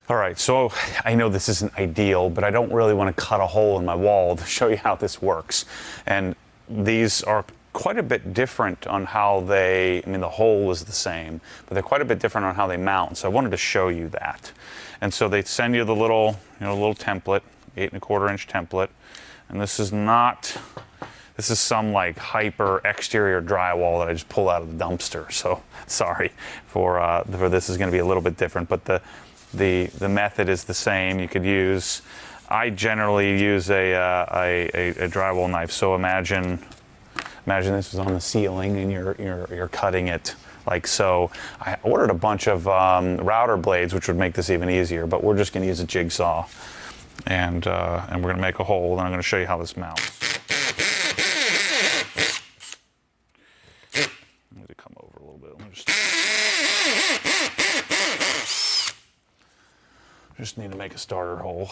All right, so I know this isn't ideal, but I don't really want to cut a hole in my wall to show you how this works. And these are quite a bit different on how they, I mean, the hole is the same, but they're quite a bit different on how they mount. So I wanted to show you that. And so they send you the little, little template, 8¼ inch template. And this is not, this is some like hyper exterior drywall that I just pulled out of the dumpster. So sorry for this is going to be a little bit different, but the method is the same. You could use, I generally use a drywall knife. So imagine this is on the ceiling and you're cutting it like so. I ordered a bunch of router blades, which would make this even easier, but we're just going to use a jigsaw, and we're going to make a hole, and I'm going to show you how this mounts. I need to come over a little bit. Just need to make a starter hole.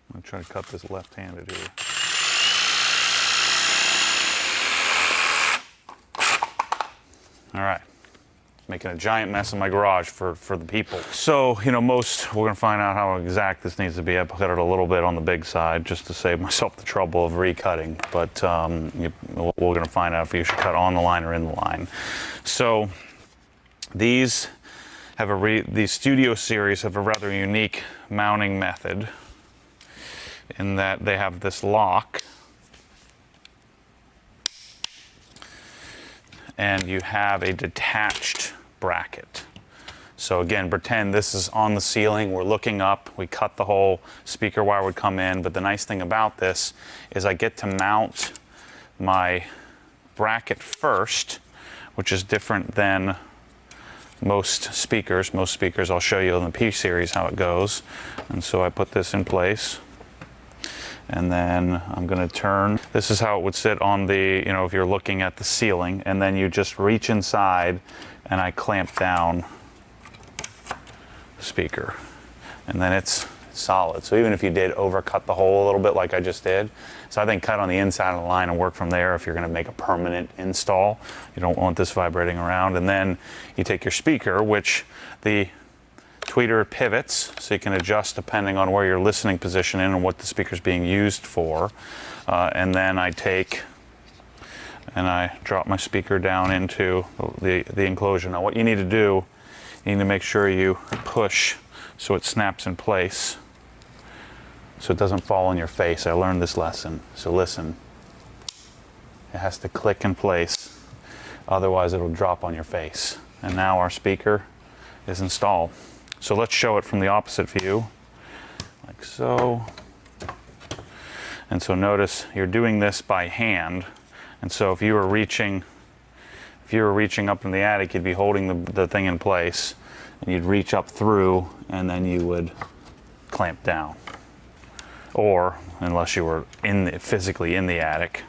I'm going to try to cut this left-handed here. All right, making a giant mess in my garage for the people. So, we're going to find out how exact this needs to be. I put it a little bit on the big side just to save myself the trouble of recutting, but we're going to find out if you should cut on the line or in the line. So these Studio series have a rather unique mounting method in that they have this lock, and you have a detached bracket. So again, pretend this is on the ceiling, we're looking up, we cut the hole, speaker wire would come in, but the nice thing about this is I get to mount my bracket first, which is different than most speakers. Most speakers, I'll show you in the P series how it goes. And so I put this in place, and then I'm going to turn. This is how it would sit on the, if you're looking at the ceiling, and then you just reach inside and I clamp down the speaker, and then it's solid. So even if you did overcut the hole a little bit like I just did, so I think cut on the inside of the line and work from there if you're going to make a permanent install. You don't want this vibrating around. And then you take your speaker, which the tweeter pivots, so you can adjust depending on where your listening position is and what the speaker's being used for. And then I take and I drop my speaker down into the enclosure. Now what you need to do, you need to make sure you push so it snaps in place, so it doesn't fall on your face. I learned this lesson. So listen, it has to click in place, otherwise it'll drop on your face. And now our speaker is installed. So let's show it from the opposite view, like so. And so notice you're doing this by hand. And so if you were reaching up in the attic, you'd be holding the thing in place, and you'd reach up through, and then you would clamp down. Or, unless you were physically in the attic,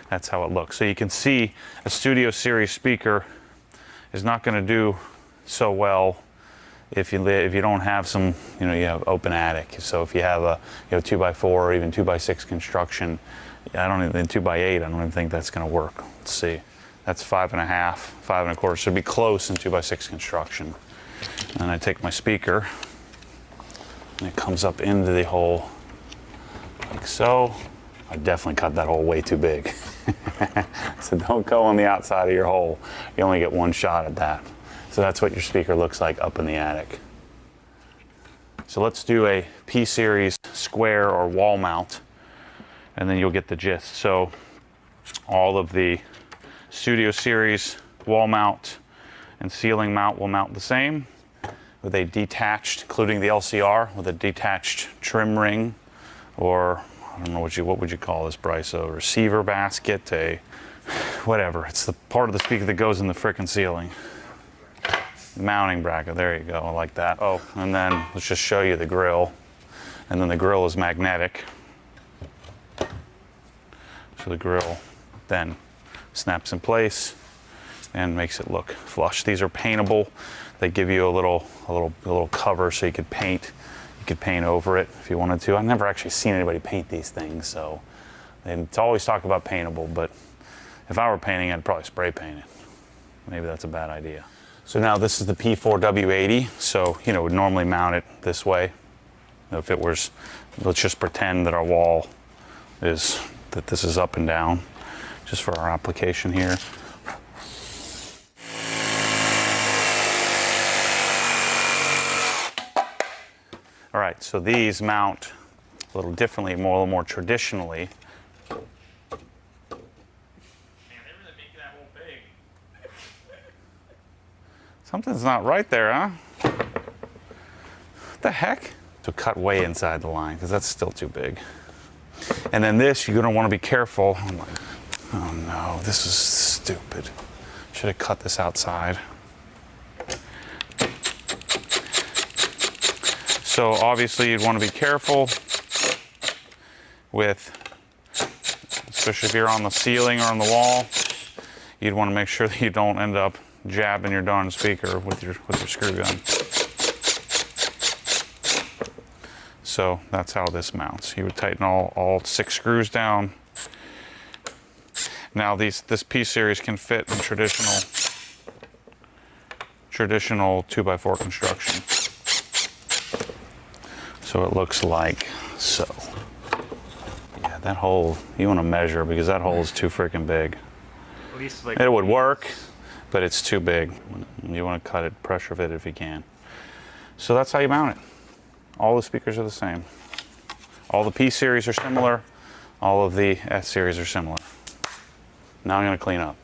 that's how it looks. So you can see a Studio Series speaker is not going to do so well if you don't have some, you have open attic. So if you have a 2x4 or even 2x6 construction, I don't even 2x8. I don't even think that's going to work. Let's see. That's 5.5, 5.25. So it'd be close in 2x6 construction. And I take my speaker, and it comes up into the hole like so. I definitely cut that hole way too big. So don't go on the outside of your hole. You only get one shot at that. So that's what your speaker looks like up in the attic. So let's do a P-Series square or wall mount, and then you'll get the gist. So all of the Studio Series wall mount and ceiling mount will mount the same, with a detached, including the LCR, with a detached trim ring, or I don't know what would you call this, Bryce? A receiver basket, whatever. It's the part of the speaker that goes in the frickin' ceiling. Mounting bracket, there you go, I like that. Oh, and then let's just show you the grill. And then the grill is magnetic. So the grill then snaps in place and makes it look flush. These are paintable. They give you a little cover so you could paint. You could paint over it if you wanted to. I've never actually seen anybody paint these things, so it's always talk about paintable, but if I were painting, I'd probably spray paint it. Maybe that's a bad idea. So now this is the P4W80. So, you know, we'd normally mount it this way. If it was, let's just pretend that our wall is, that this is up and down, just for our application here. All right, so these mount a little differently, a little more traditionally. Man, they really make that whole big. Something's not right there, huh? What the heck? So cut way inside the line, because that's still too big. And then this, you're gonna wanna be careful. I'm like, oh no, this is stupid. Should have cut this outside. So obviously you'd want to be careful with, especially if you're on the ceiling or on the wall, you'd want to make sure that you don't end up jabbing your darn speaker with your screw gun. So that's how this mounts. You would tighten all 6 screws down. Now this P-series can fit in traditional 2x4 construction. So it looks like so. Yeah, that hole, you want to measure because that hole is too freaking big. At least like it would work, but it's too big. You want to cut it, pressure fit it if you can. So that's how you mount it. All the speakers are the same. All the P-series are similar. All of the S-series are similar. Now I'm going to clean up.